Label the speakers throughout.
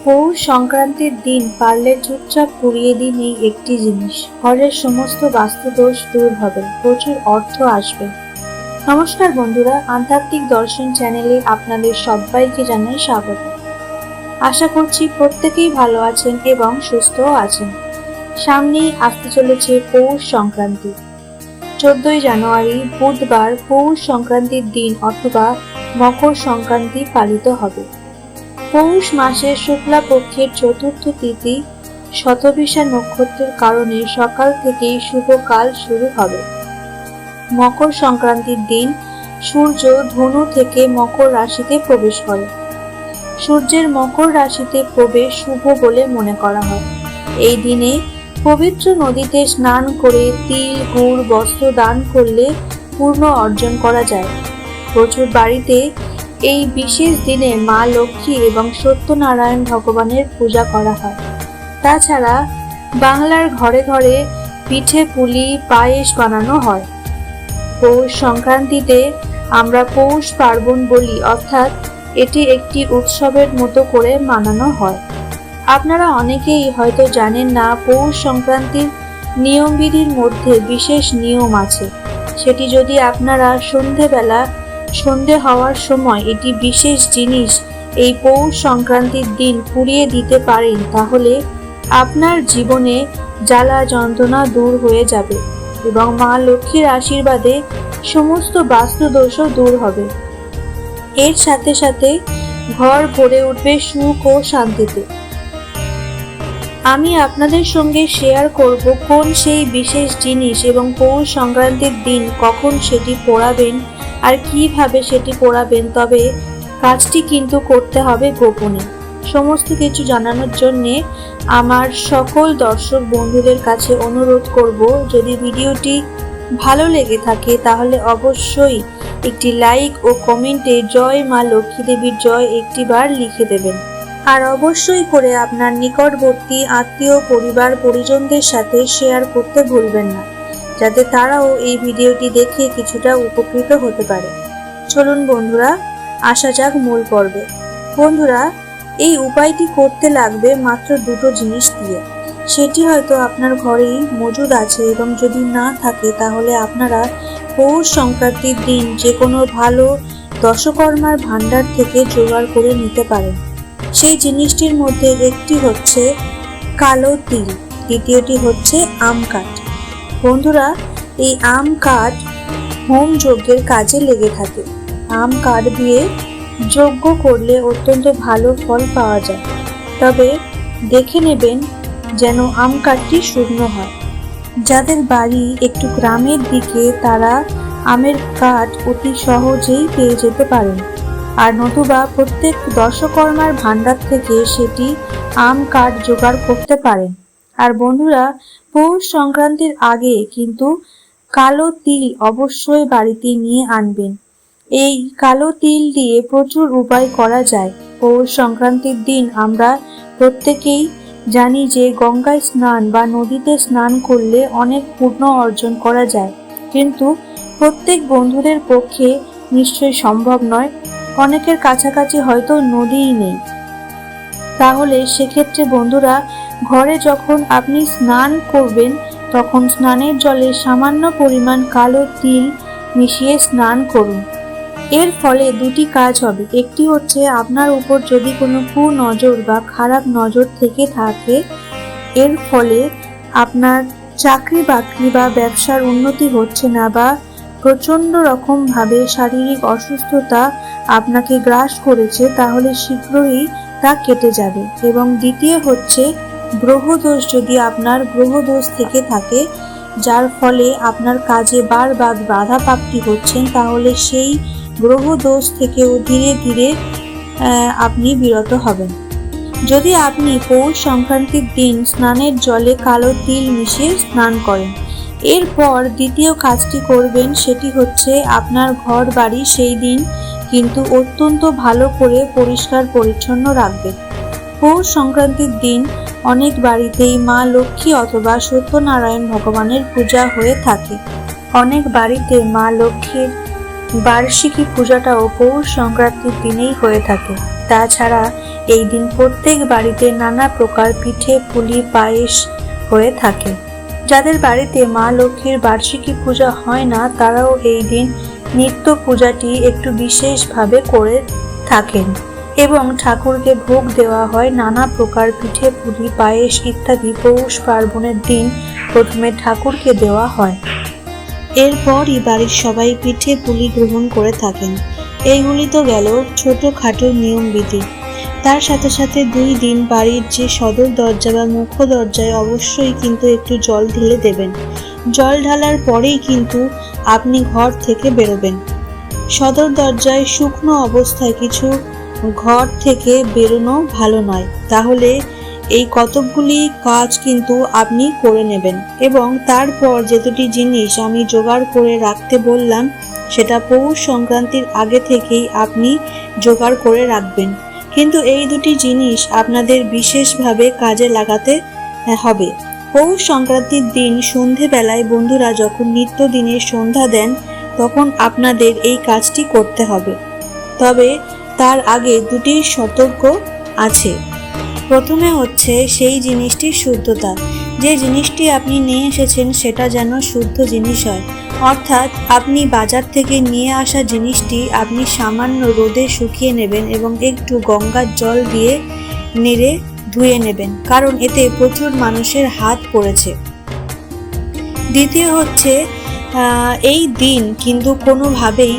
Speaker 1: পৌষ সংক্রান্তির দিন পারলে চুপচাপ পুড়িয়ে দিন এই একটি জিনিস, ঘরের সমস্ত বাস্তুদোষ দূর হবে, প্রচুর অর্থ আসবে। নমস্কার বন্ধুরা, আধ্যাত্মিক দর্শন চ্যানেলে আপনাদের সবাইকে জানাই স্বাগত। আশা করছি প্রত্যেকেই ভালো আছেন এবং সুস্থও আছেন। সামনেই আসতে চলেছে পৌষ সংক্রান্তি। 14ই জানুয়ারি বুধবার পৌষ সংক্রান্তির দিন অথবা মকর সংক্রান্তি পালিত হবে। পৌষ মাসের শুক্লা পক্ষের চতুর্থ তিথি শতবিশা নক্ষত্রের কারণে সকাল থেকেই শুভকাল শুরু হবে। মকর সংক্রান্তির দিন সূর্য ধনু থেকে মকর রাশিতে প্রবেশ করে। সূর্যের মকর রাশিতে প্রবেশ শুভ বলে মনে করা হয়। এই দিনে পবিত্র নদীতে স্নান করে তিল, গুড়, বস্ত্র দান করলে পূর্ণ অর্জন করা যায়। প্রচুর বাড়িতে এই বিশেষ দিনে মা লক্ষ্মী এবং সত্যনারায়ণ ভগবানের পূজা করা হয়। তাছাড়া বাংলার ঘরে ঘরে পিঠে পুলি পায়েস বানানো হয়। পৌষ সংক্রান্তিতে আমরা পৌষ পার্বণ বলি, অর্থাৎ এটি একটি উৎসবের মতো করে মানানো হয়। আপনারা অনেকেই হয়তো জানেন না, পৌষ সংক্রান্তির নিয়মবিধির মধ্যে বিশেষ নিয়ম আছে। সেটি যদি আপনারা সন্ধে হওয়ার সময় এটি বিশেষ জিনিস এই পৌষ সংক্রান্তির দিন পুড়িয়ে দিতে পারেন, তাহলে আপনার জীবনে জ্বালা যন্ত্রণা দূর হয়ে যাবে এবং মা লক্ষ্মীর আশীর্বাদে সমস্ত বাস্তুদোষও দূর হবে। এর সাথে সাথে ঘর ভরে উঠবে সুখ ও শান্তিতে। আমি আপনাদের সঙ্গে শেয়ার করব কোন সেই বিশেষ জিনিস এবং পৌষ সংক্রান্তির দিন কখন সেটি পোড়াবেন আর কিভাবে সেটি পোড়াবেন। তবে কাজটি কিন্তু করতে হবে গোপনে। সমস্ত কিছু জানানোর জন্যে আমার সকল দর্শক বন্ধুদের কাছে অনুরোধ করব, যদি ভিডিওটি ভালো লেগে থাকে তাহলে অবশ্যই একটি লাইক ও কমেন্টে জয় মা লক্ষ্মী দেবীর জয় একটিবার লিখে দেবেন। আর অবশ্যই করে আপনার নিকটবর্তী আত্মীয়, পরিবার, পরিজনদের সাথে শেয়ার করতে ভুলবেন না, যাতে তারাও এই ভিডিওটি দেখে কিছুটা উপকৃত হতে পারে। চলুন বন্ধুরা, আসা যাক মূল পর্বে। বন্ধুরা, এই উপায়টি করতে লাগবে মাত্র দুটো জিনিস দিয়ে। সেটি হয়তো আপনার ঘরেই মজুদ আছে এবং যদি না থাকে তাহলে আপনারা পৌষ সংক্রান্তির দিন যে কোনো ভালো দশকর্মার ভাণ্ডার থেকে জোগাড় করে নিতে পারেন। সেই জিনিসটির মধ্যে একটি হচ্ছে কালো তিল, দ্বিতীয়টি হচ্ছে আম কাঠ। বন্ধুরা, এই আম কাঠ হোম যজ্ঞের কাজে লেগে থাকে। আম কাঠ দিয়ে যজ্ঞ করলে অত্যন্ত ভালো ফল পাওয়া যায়। তবে দেখে নেবেন যেন আম কাঠটি শুকনো হয়। যাদের বাড়ি একটু গ্রামের দিকে তারা আমের কাঠ অতি সহজেই পেয়ে যেতে পারেন, আর নতুবা প্রত্যেক দশকর্মার ভাণ্ডার থেকে সেটি আম কাঠ জোগাড় করতে পারেন। আর বন্ধুরা, পৌষ সংক্রান্তির আগে কিন্তু কালো তিল অবশ্যই বাড়িতে নিয়ে আনবেন। এই কালো তিল দিয়ে প্রচুর উপায় করা যায়। পৌষ সংক্রান্তির দিন আমরা প্রত্যেকেই জানি যে গঙ্গায় স্নান বা নদীতে স্নান করলে অনেক পুণ্য অর্জন করা যায়, কিন্তু প্রত্যেক বন্ধুদের পক্ষে নিশ্চয়ই সম্ভব নয়। অনেকের কাছাকাছি হয়তো নদীই নেই। তাহলে সেক্ষেত্রে বন্ধুরা, ঘরে যখন আপনি স্নান করবেন তখন স্নানের জলে সামান্য পরিমাণ কালো তিল মিশিয়ে স্নান করুন। এর ফলে দুটি কাজ হবে। একটি হচ্ছে, আপনার উপর যদি কোনো কুনজর বা খারাপ নজর থেকে থাকে, এর ফলে আপনার চাকরি বাকরি বা ব্যবসার উন্নতি হচ্ছে না, বা প্রচণ্ড রকমভাবে শারীরিক অসুস্থতা আপনাকে গ্রাস করেছে, তাহলে শীঘ্রই তা কেটে যাবে। এবং দ্বিতীয় হচ্ছে, গ্রহদোষ যদি আপনার গ্রহদোষ থেকে থাকে, যার ফলে আপনার কাজে বারবার বাধা প্রাপ্তি হচ্ছেন, তাহলে সেই গ্রহ দোষ থেকেও ধীরে ধীরে আপনি বিরত হবেন যদি আপনি পৌষ সংক্রান্তির দিন স্নানের জলে কালো তিল মিশিয়ে স্নান করেন। এরপর দ্বিতীয় কাজটি করবেন, সেটি হচ্ছে আপনার ঘর বাড়ি সেই দিন কিন্তু অত্যন্ত ভালো করে পরিষ্কার পরিচ্ছন্ন রাখবেন। পৌষ সংক্রান্তির দিন অনেক বাড়িতেই মা লক্ষ্মী অথবা সত্যনারায়ণ ভগবানের পূজা হয়ে থাকে। অনেক বাড়িতে মা লক্ষ্মীর বার্ষিকী পূজাটাও পৌষ সংক্রান্তির দিনেই হয়ে থাকে। তাছাড়া এই দিন প্রত্যেক বাড়িতে নানা প্রকার পিঠে পুলি পায়েস হয়ে থাকে। যাদের বাড়িতে মা লক্ষ্মীর বার্ষিকী পূজা হয় না তারাও এই দিন নিত্য পূজাটি একটু বিশেষভাবে করে থাকেন এবং ঠাকুরকে ভোগ দেওয়া হয় নানা প্রকার পিঠে পুলি পায়েস ইত্যাদি। পৌষ পার্বণের দিন প্রথমে ঠাকুরকে দেওয়া হয়, এরপরই বাড়ির সবাই পিঠে পুলি গ্রহণ করে থাকেন। এইগুলি তো গেল ছোটখাটো নিয়ম বিধি। তার সাথে সাথে 2 দিন বাড়ির যে সদর দরজা বা মুখ্য দরজায় অবশ্যই কিন্তু একটু জল ঢেলে দেবেন। জল ঢালার পরেই কিন্তু আপনি ঘর থেকে বেরোবেন। সদর দরজায় শুকনো অবস্থায় কিছু ঘর থেকে বেরোনো ভালো নয়, তাহলে এই কতকগুলি কাজ কিন্তু আপনি করে নেবেন। এবং তারপর যে দুটি জিনিস আমি জোগাড় করে রাখতে বললাম সেটা পৌষ সংক্রান্তির আগে থেকেই আপনি জোগাড় করে রাখবেন, কিন্তু এই দুটি জিনিস আপনাদের বিশেষভাবে কাজে লাগাতে হবে। পৌষ সংক্রান্তির দিন সন্ধেবেলায় বন্ধুরা যখন নিত্যদিনের সন্ধ্যা দেন তখন আপনাদের এই কাজটি করতে হবে। তবে তার আগে দুটি সতর্ক আছে। প্রথমে হচ্ছে সেই জিনিসটির শুদ্ধতা। যে জিনিসটি আপনি নিয়ে এসেছেন সেটা যেন শুদ্ধ জিনিস হয়, অর্থাৎ আপনি বাজার থেকে নিয়ে আসা জিনিসটি আপনি সামান্য রোদে শুকিয়ে নেবেন এবং একটু গঙ্গার জল দিয়ে নেড়ে ধুয়ে নেবেন, কারণ এতে প্রচুর মানুষের হাত পড়েছে। দ্বিতীয় হচ্ছে এই দিন কিন্তু কোনোভাবেই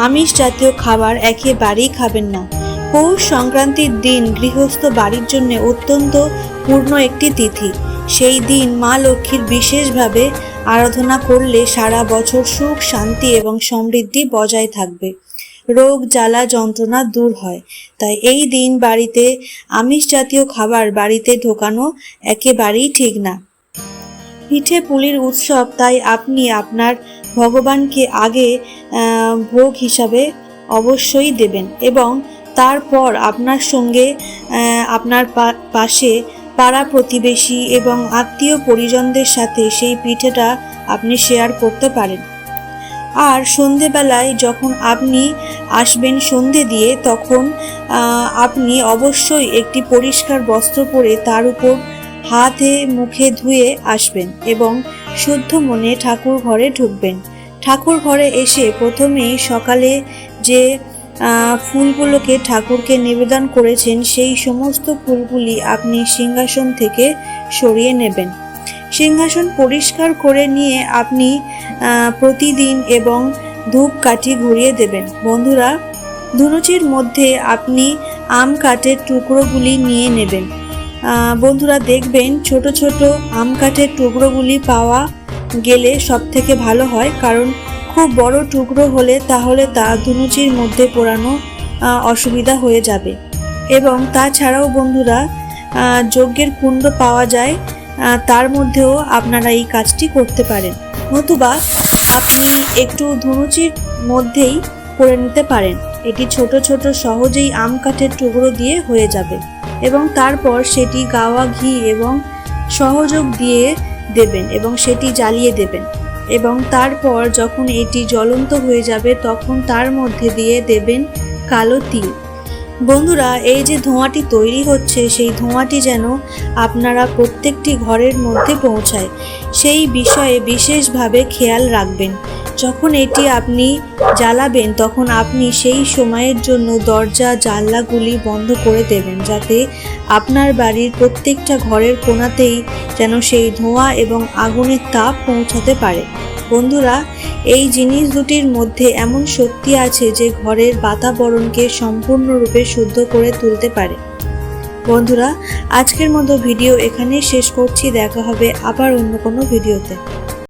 Speaker 1: আমিষ জাতীয় খাবার একেবারেই খাবেন না। পৌষ সংক্রান্তির দিন গৃহস্থ বাড়ির জন্য অত্যন্ত পূর্ণ একটি তিথি। সেই দিন মা লক্ষ্মীর বিশেষভাবে আরাধনা করলে সারা বছর সুখ শান্তি এবং সমৃদ্ধি বজায় থাকবে, রোগ জ্বালা যন্ত্রণা দূর হয়। তাই এই দিন বাড়িতে আমিষ জাতীয় খাবার বাড়িতে ঢোকানো একেবারেই ঠিক না। পিঠে পুলির উৎসব, তাই আপনি আপনার ভগবানকে আগে ভোগ হিসাবে অবশ্যই দেবেন এবং তারপর আপনার সঙ্গে আপনার পাশে পাড়া প্রতিবেশী এবং আত্মীয় পরিজনদের সাথে সেই পিঠেটা আপনি শেয়ার করতে পারেন। আর সন্ধেবেলায় যখন আপনি আসবেন সন্ধে দিয়ে, তখন আপনি অবশ্যই একটি পরিষ্কার বস্ত্র পরে তার উপর হাতে মুখে ধুয়ে আসবেন এবং শুদ্ধ মনে ঠাকুর ঘরে ঢুকবেন। ঠাকুর ঘরে এসে প্রথমেই সকালে যে ফুলগুলোকে ঠাকুরকে নিবেদন করেছেন সেই সমস্ত ফুলগুলি আপনি সিংহাসন থেকে সরিয়ে নেবেন। সিংহাসন পরিষ্কার করে নিয়ে আপনি প্রতিদিন এবং ধূপকাঠি ঘুরিয়ে দেবেন। বন্ধুরা, ধুনুচির মধ্যে আপনি আম কাঠের টুকরোগুলি নিয়ে নেবেন। বন্ধুরা দেখবেন ছোট ছোট আম কাঠের টুকরোগুলি পাওয়া গেলে সব থেকে ভালো হয়, কারণ খুব বড় টুকরো হলে তাহলে তা ধুনুচির মধ্যে পোড়ানো অসুবিধা হয়ে যাবে। এবং তাছাড়াও বন্ধুরা যজ্ঞের কুণ্ড পাওয়া যায়, তার মধ্যেও আপনারা এই কাজটি করতে পারেন, নতুবা আপনি একটু ধুনুচির মধ্যেই করে নিতে পারেন। এটি ছোট ছোট সহজেই আম কাঠের টুকরো দিয়ে হয়ে যাবে এবং তারপর সেটি গাওয়া ঘি এবং সহযোগ দিয়ে দেবেন এবং সেটি জ্বালিয়ে দেবেন এবং তারপর যখন এটি জ্বলন্ত হয়ে যাবে তখন তার মধ্যে দিয়ে দেবেন কালো তিল। বন্ধুরা, এই যে ধোঁয়াটি তৈরি হচ্ছে সেই ধোঁয়াটি যেন আপনারা প্রত্যেকটি ঘরের মধ্যে পৌঁছায়, সেই বিষয়ে বিশেষভাবে খেয়াল রাখবেন। যখন এটি আপনি জ্বালাবেন তখন আপনি সেই সময়ের জন্য দরজা জানলাগুলি বন্ধ করে দেবেন, যাতে আপনার বাড়ির প্রত্যেকটা ঘরের কোণাতেই যেন সেই ধোঁয়া এবং আগুনের তাপ পৌঁছাতে পারে। বন্ধুরা, এই জিনিস দুটির মধ্যে এমন শক্তি আছে যে ঘরের বাতাবরণকে সম্পূর্ণরূপে শুদ্ধ করে তুলতে পারে। বন্ধুরা, আজকের মতো ভিডিও এখানেই শেষ করছি। দেখা হবে আবার অন্য কোনো ভিডিওতে।